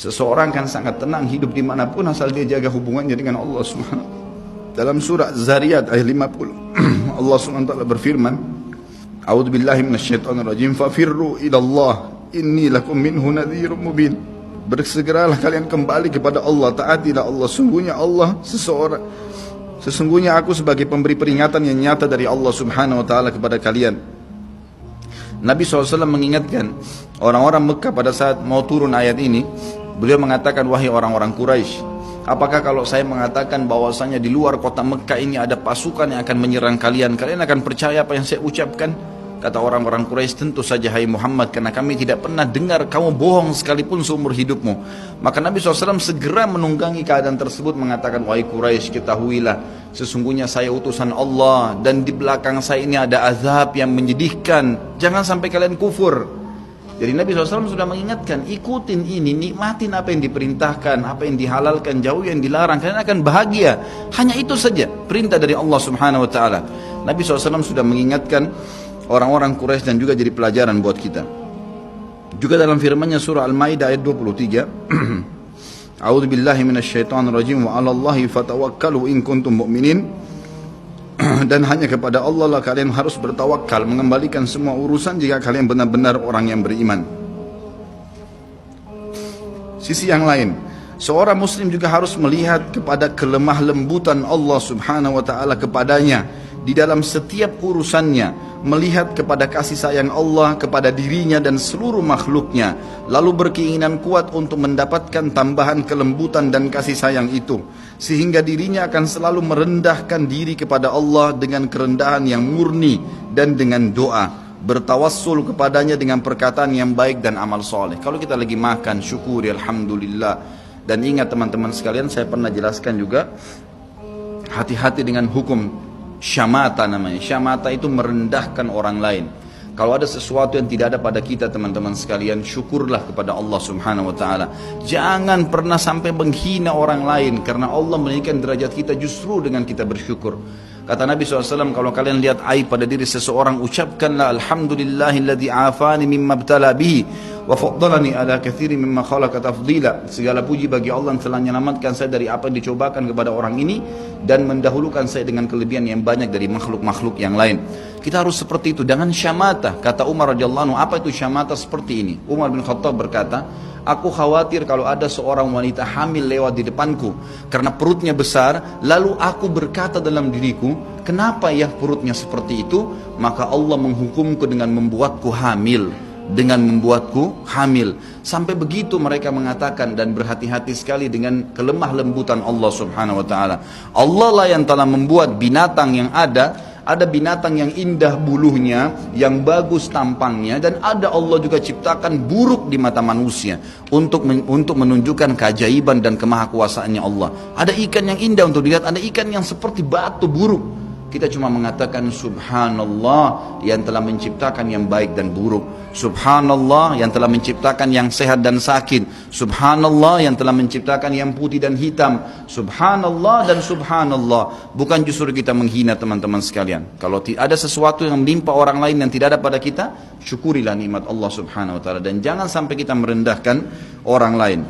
Seseorang kan sangat tenang hidup dimanapun asal dia jaga hubungannya dengan Allah Subhanahu. Dalam surah Zariyat ayat 50 Allah SWT berfirman, A'udzubillahi minasyaitonirrajim, fafirru ilallah inni lakum minhu nadhirun mubin. Bersegeralah kalian kembali kepada Allah, taatilah Allah, sesungguhnya aku sebagai pemberi peringatan yang nyata dari Allah Subhanahu wa taala kepada kalian. Nabi SAW mengingatkan orang-orang Mekah pada saat mau turun ayat ini. Beliau mengatakan, wahai orang-orang Quraisy, apakah kalau saya mengatakan bahwasanya di luar kota Mekah ini ada pasukan yang akan menyerang kalian, kalian akan percaya apa yang saya ucapkan? Kata orang-orang Quraisy, tentu saja hai Muhammad, karena kami tidak pernah dengar kamu bohong sekalipun seumur hidupmu. Maka Nabi SAW segera menunggangi keadaan tersebut, mengatakan, wahai Quraisy, ketahuilah sesungguhnya saya utusan Allah dan di belakang saya ini ada azab yang menyedihkan. Jangan sampai kalian kufur. Jadi Nabi SAW sudah mengingatkan, ikutin ini, nikmatin apa yang diperintahkan, apa yang dihalalkan, jauh yang dilarang, kalian akan bahagia. Hanya itu saja perintah dari Allah Subhanahu wa taala. Nabi SAW sudah mengingatkan orang-orang Quraisy dan juga jadi pelajaran buat kita. Juga dalam firman-Nya surah Al-Maidah ayat 23, A'udzu billahi minasyaitonir rajim wa 'alallahi fatawakkalu in kuntum mu'minin. Dan hanya kepada Allah lah kalian harus bertawakal, mengembalikan semua urusan jika kalian benar-benar orang yang beriman. Sisi yang lain, seorang muslim juga harus melihat kepada kelemah lembutan Allah Subhanahu wa taala kepadanya di dalam setiap urusannya, melihat kepada kasih sayang Allah kepada dirinya dan seluruh makhluknya, lalu berkeinginan kuat untuk mendapatkan tambahan kelembutan dan kasih sayang itu, sehingga dirinya akan selalu merendahkan diri kepada Allah dengan kerendahan yang murni dan dengan doa, bertawassul kepadanya dengan perkataan yang baik dan amal soleh. Kalau kita lagi makan, syukuri, alhamdulillah. Dan ingat teman-teman sekalian, saya pernah jelaskan juga, hati-hati dengan hukum syamata namanya. Syamata itu merendahkan orang lain. Kalau ada sesuatu yang tidak ada pada kita teman-teman sekalian, syukurlah kepada Allah Subhanahu wa taala. Jangan pernah sampai menghina orang lain, karena Allah menaikkan derajat kita justru dengan kita bersyukur. Kata Nabi SAW, kalau kalian lihat aib pada diri seseorang, ucapkanlah alhamdulillahilladzi afani mimma ibtala bihi wa faddalani ala katsiri mimma khalaqa tafdila. Segala puji bagi Allah yang telah menyelamatkan saya dari apa yang dicobakan kepada orang ini dan mendahulukan saya dengan kelebihan yang banyak dari makhluk-makhluk yang lain. Kita harus seperti itu, jangan syamata. Kata Umar radhiyallahu anhu, apa itu syamata seperti ini? Umar bin Khattab berkata, aku khawatir kalau ada seorang wanita hamil lewat di depanku karena perutnya besar, lalu aku berkata dalam diriku, kenapa ya perutnya seperti itu? Maka Allah menghukumku dengan membuatku hamil. Sampai begitu mereka mengatakan, dan berhati-hati sekali dengan kelemah lembutan Allah Subhanahu wa taala. Allah lah yang telah membuat binatang yang ada binatang yang indah bulunya, yang bagus tampangnya, dan ada Allah juga ciptakan buruk di mata manusia untuk menunjukkan keajaiban dan kemahakuasaannya Allah. Ada ikan yang indah untuk dilihat, ada ikan yang seperti batu buruk. Kita cuma mengatakan subhanallah yang telah menciptakan yang baik dan buruk. Subhanallah yang telah menciptakan yang sehat dan sakit. Subhanallah yang telah menciptakan yang putih dan hitam. Subhanallah dan subhanallah. Bukan justru kita menghina teman-teman sekalian. Kalau ada sesuatu yang menimpa orang lain yang tidak ada pada kita, syukurilah nikmat Allah Subhanahu wa taala, dan jangan sampai kita merendahkan orang lain.